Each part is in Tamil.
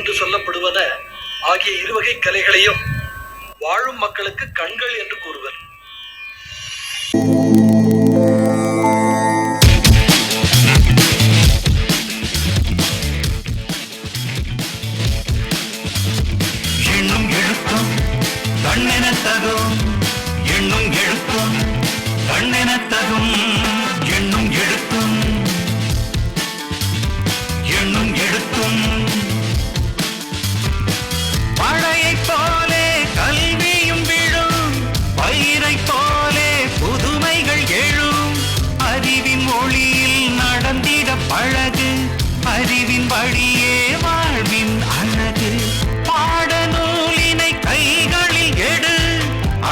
என்று சொல்லப்படுவன ஆகிய இருவகை கலைகளையும் வாழும் மக்களுக்கு கண்கள் என்று கூறுவர். எண்ணும் எழுத்தும் கண்ணெனத்தகும், எண்ணும் எழுத்தும் கண்ணெனத்தகும், எண்ணும் எழுத்தும் எண்ணும் எழுத்தும் மழையை போலே கல்வியும் விழும், பயிரை போலே புதுமைகள் எழும். அறிவின் மொழியில் நடந்திட பழகு, அறிவின் வழியே வாழ்வின் அழகு. பாடநூலினை கைகளில் எடு,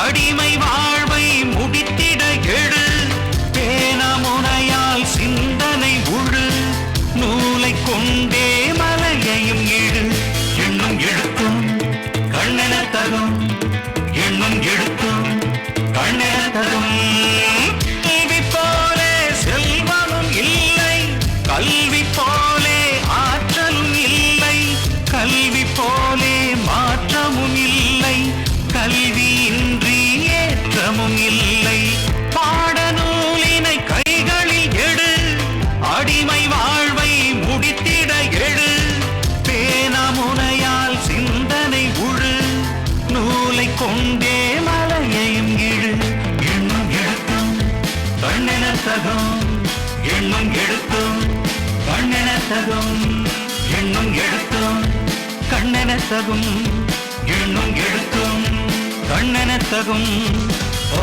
அடிமை வாழ்வை முடித்திட எடு. பேனமுனையால் சிந்தனை உழு, நூலை கொண்டே மலையையும் இடு. எண்ணும் எழுத்தும் கண்ணெனத்தகும், எண்ணும் எழுத்தும் கண்ணெனத்தகும். கல்வி போலே செல்வமும் இல்லை, கல்வி போலே ஆற்றலும் இல்லை, கல்வி போலே மாற்றமும் இல்லை, கல்வியின்றி ஏற்றமும் இல்லை. பாடநூலினை கைகளில் எடு, அடிமை வாழ்வை முடித்திட எடு. பேனமுனையால் சிந்தனை உழு, நூலை கொண்டே மலையையும் இழு. எண்ணும் எழுத்தும் கண்ணெனத்தகும், எண்ணும் எழுத்தும் கண்ணெனத்தகும், எண்ணும் எழுத்தும் கண்ணெனத்தகும், எண்ணும் எழுத்தும் கண்ணெனத்தகும். ஓ